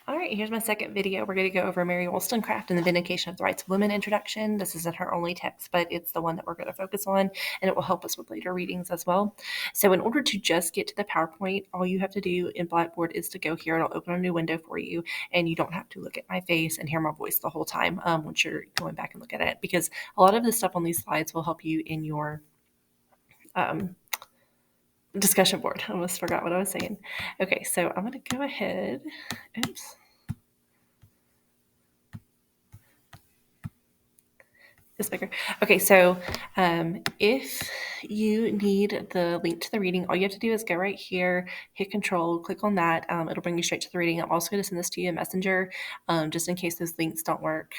All right, here's my second video. We're going to go over Mary Wollstonecraft and the Vindication of the Rights of Women introduction. This isn't her only text, but it's the one that we're going to focus on, and it will help us with later readings as well. So in order to just get to the PowerPoint, all you have to do in Blackboard is to go here. It'll open a new window for you, and you don't have to look at my face and hear my voice the whole time once you're going back and look at it, because a lot of the stuff on these slides will help you in your discussion board. I almost forgot what I was saying. Okay, so I'm going to go ahead. Oops. This bigger. Okay, so if you need the link to the reading, all you have to do is go right here, hit Control, click on that. It'll bring you straight to the reading. I'm also going to send this to you in Messenger, just in case those links don't work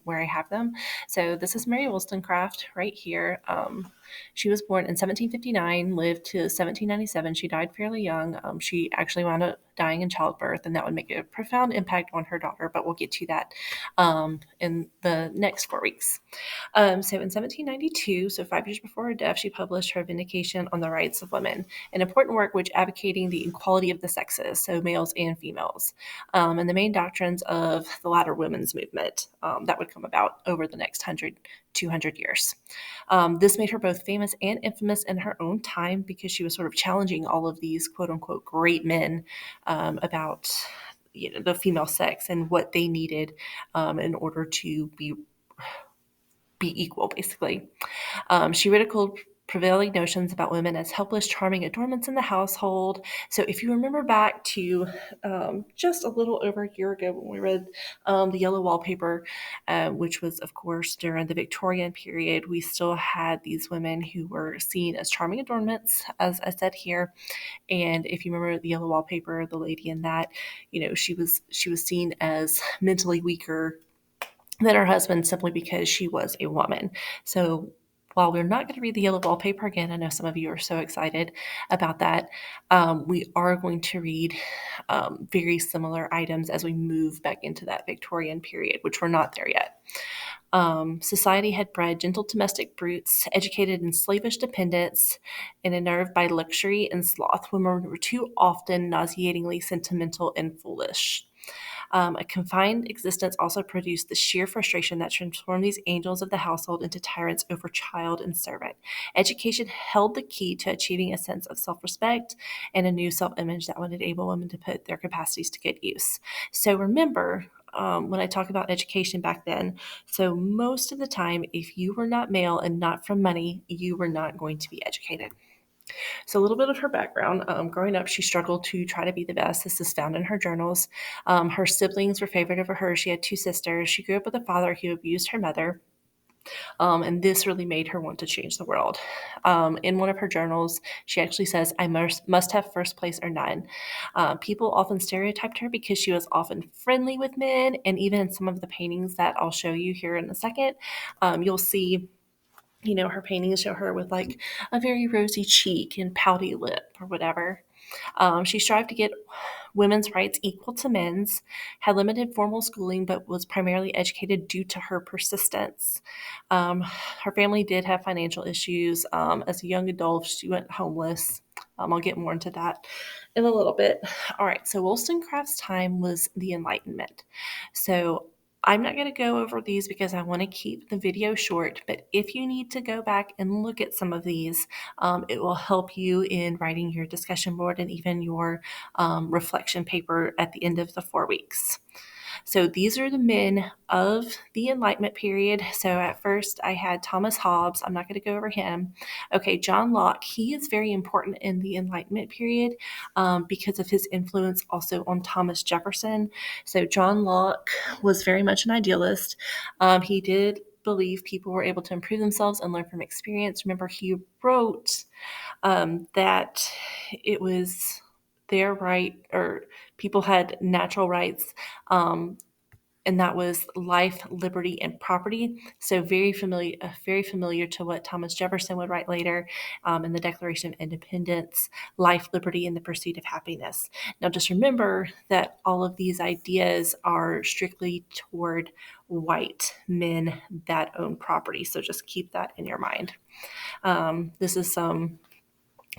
where I have them. So this is Mary Wollstonecraft right here. She was born in 1759, lived to 1797. She died fairly young. She actually wound up dying in childbirth, and that would make a profound impact on her daughter, but we'll get to that in the next 4 weeks. So in 1792, so 5 years before her death, she published her Vindication on the Rights of Women, an important work which advocating the equality of the sexes, so males and females, and the main doctrines of the latter women's movement that would come about over the next 200 years. This made her both famous and infamous in her own time because she was sort of challenging all of these quote unquote great men about the female sex and what they needed in order to be equal, basically. She ridiculed prevailing notions about women as helpless, charming adornments in the household. So if you remember back to just a little over a year ago when we read the Yellow Wallpaper, which was, of course, during the Victorian period, we still had these women who were seen as charming adornments, as I said here. And if you remember the Yellow Wallpaper, the lady in that, she was seen as mentally weaker than her husband simply because she was a woman. So while we're not going to read the Yellow Wallpaper again, I know some of you are so excited about that. We are going to read very similar items as we move back into that Victorian period, which we're not there yet. Society had bred gentle domestic brutes, educated in slavish dependence, and unnerved by luxury and sloth. Women were too often nauseatingly sentimental and foolish. A confined existence also produced the sheer frustration that transformed these angels of the household into tyrants over child and servant. Education held the key to achieving a sense of self-respect and a new self-image that would enable women to put their capacities to good use. So remember, when I talk about education back then, so most of the time, if you were not male and not from money, you were not going to be educated. So, a little bit of her background. Growing up, she struggled to try to be the best. This is found in her journals. Her siblings were favored over her. She had two sisters. She grew up with a father who abused her mother. And this really made her want to change the world. In one of her journals, she actually says, I must have first place or none. People often stereotyped her because she was often friendly with men, and even in some of the paintings that I'll show you here in a second, you'll see her paintings show her with like a very rosy cheek and pouty lip or whatever. She strived to get women's rights equal to men's, had limited formal schooling, but was primarily educated due to her persistence. Her family did have financial issues. As a young adult, she went homeless. I'll get more into that in a little bit. All right, so Wollstonecraft's time was the Enlightenment. So I'm not going to go over these because I want to keep the video short, but if you need to go back and look at some of these, it will help you in writing your discussion board and even your reflection paper at the end of the 4 weeks. So these are the men of the Enlightenment period. So at first I had Thomas Hobbes. I'm not going to go over him. Okay, John Locke. He is very important in the Enlightenment period because of his influence also on Thomas Jefferson. So John Locke was very much an idealist. He did believe people were able to improve themselves and learn from experience. Remember, he wrote that it was their right, or people had natural rights, and that was life, liberty, and property. So very familiar to what Thomas Jefferson would write later in the Declaration of Independence: life, liberty, and the pursuit of happiness. Now, just remember that all of these ideas are strictly toward white men that own property. So just keep that in your mind. This is some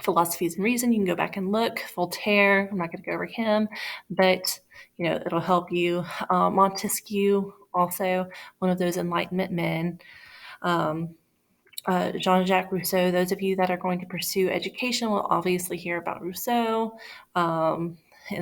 Philosophies and Reason, you can go back and look. Voltaire, I'm not going to go over him, but it'll help you. Montesquieu, also one of those Enlightenment men. Um, Jean-Jacques Rousseau. Those of you that are going to pursue education will obviously hear about Rousseau, and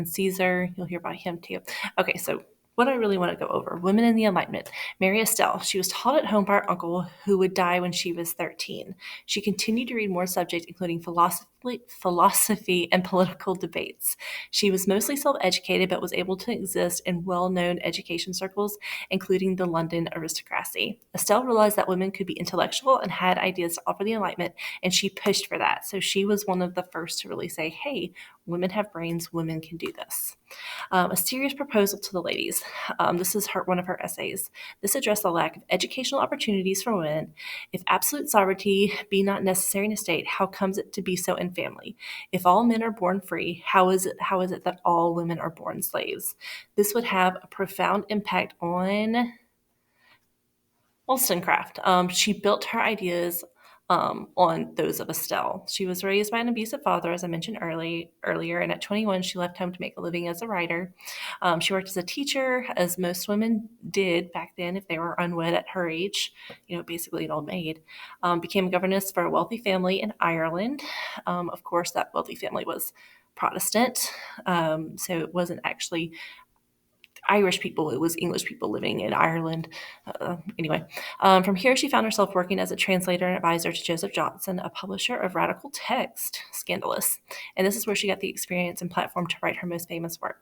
Caesar. You'll hear about him too. Okay, so what I really want to go over: women in the Enlightenment. Mary Estelle. She was taught at home by her uncle, who would die when she was 13. She continued to read more subjects, including philosophy and political debates. She was mostly self-educated, but was able to exist in well-known education circles, including the London aristocracy. Estelle realized that women could be intellectual and had ideas to offer the Enlightenment, and she pushed for that. So she was one of the first to really say, hey, women have brains, women can do this. A serious proposal to the ladies. This is one of her essays. This addressed the lack of educational opportunities for women. If absolute sovereignty be not necessary in a state, how comes it to be so in family? If all men are born free, how is it that all women are born slaves? This would have a profound impact on Wollstonecraft. She built her ideas on those of Estelle. She was raised by an abusive father, as I mentioned earlier, and at 21, she left home to make a living as a writer. She worked as a teacher, as most women did back then if they were unwed at her age, basically an old maid. Became a governess for a wealthy family in Ireland. Of course, that wealthy family was Protestant, so it wasn't actually Irish people, it was English people living in Ireland. Anyway, from here, she found herself working as a translator and advisor to Joseph Johnson, a publisher of radical text. Scandalous. And this is where she got the experience and platform to write her most famous work.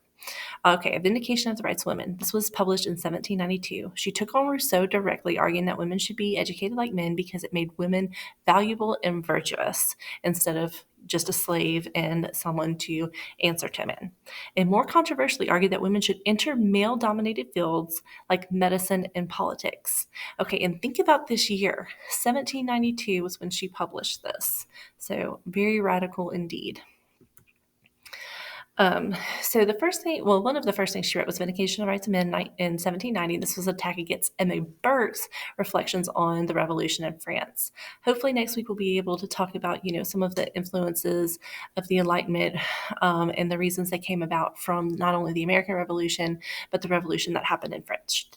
Okay, A Vindication of the Rights of Women. This was published in 1792. She took on Rousseau directly, arguing that women should be educated like men because it made women valuable and virtuous instead of just a slave and someone to answer to men. And more controversially, argued that women should enter male dominated fields like medicine and politics. Okay, and think about this year. 1792 was when she published this. So, very radical indeed. So the first thing, well, one of the first things she wrote was Vindication of the Rights of Men in 1790. This was an attack against Emma Burke's reflections on the revolution in France. Hopefully next week we'll be able to talk about, some of the influences of the Enlightenment, and the reasons they came about from not only the American Revolution, but the revolution that happened in France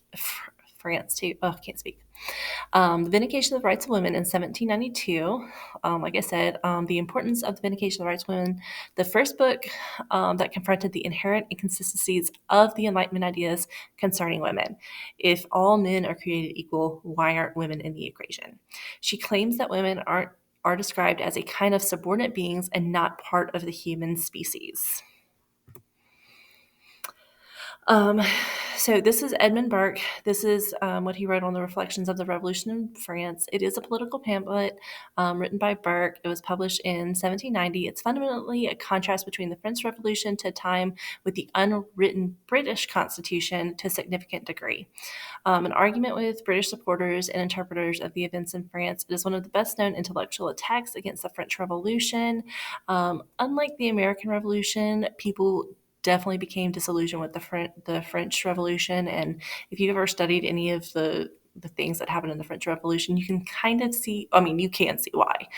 too. Oh, I can't speak. The Vindication of the Rights of Women in 1792. Like I said, the importance of the Vindication of the Rights of Women, the first book that confronted the inherent inconsistencies of the Enlightenment ideas concerning women. If all men are created equal, why aren't women in the equation? She claims that women are described as a kind of subordinate beings and not part of the human species. Um, so this is Edmund Burke. This is what he wrote on the reflections of the Revolution in France. It is a political pamphlet written by Burke. It was published in 1790. It's fundamentally a contrast between the French Revolution to a time with the unwritten British Constitution to a significant degree. An argument with British supporters and interpreters of the events in France. It is one of the best known intellectual attacks against the French Revolution. Unlike the American Revolution, people definitely became disillusioned with the French Revolution. And if you've ever studied any of the things that happened in the French Revolution, you can kind of see. I mean, you can see why.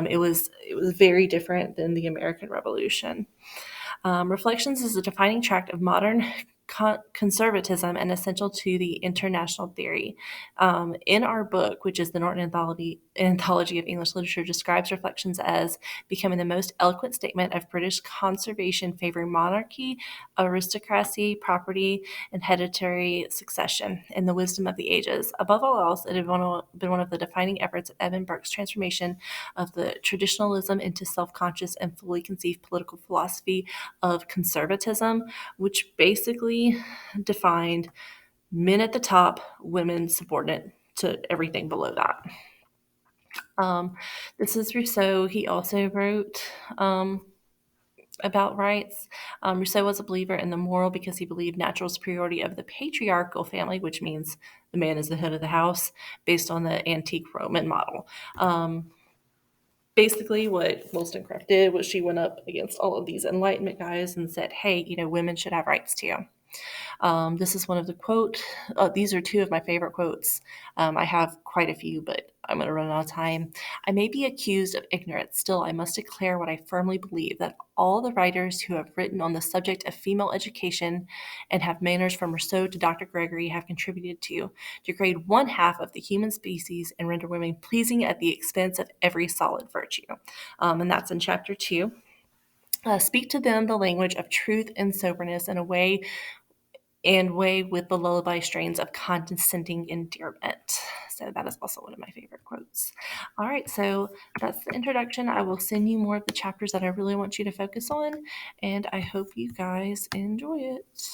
It was very different than the American Revolution. Reflections is a defining tract of modern conservatism and essential to the international theory. In our book, which is the Norton Anthology of English Literature, describes Reflections as becoming the most eloquent statement of British conservation favoring monarchy, aristocracy, property, and hereditary succession, and the wisdom of the ages. Above all else, it had been one of the defining efforts of Edmund Burke's transformation of the traditionalism into self-conscious and fully conceived political philosophy of conservatism, which basically defined men at the top, women subordinate to everything below that. This is Rousseau. He also wrote about rights. Rousseau was a believer in the moral because he believed natural superiority of the patriarchal family, which means the man is the head of the house, based on the antique Roman model. Basically, what Wollstonecraft did was she went up against all of these Enlightenment guys and said, hey, women should have rights too. This is one of the quote. These are two of my favorite quotes. I have quite a few, but I'm going to run out of time. I may be accused of ignorance, still I must declare what I firmly believe, that all the writers who have written on the subject of female education and have manners from Rousseau to Dr. Gregory have contributed to degrade one half of the human species and render women pleasing at the expense of every solid virtue. And that's in chapter 2. Speak to them the language of truth and soberness in a way and way with the lullaby strains of condescending endearment. So that is also one of my favorite quotes. All right, so that's the introduction. I will send you more of the chapters that I really want you to focus on, and I hope you guys enjoy it.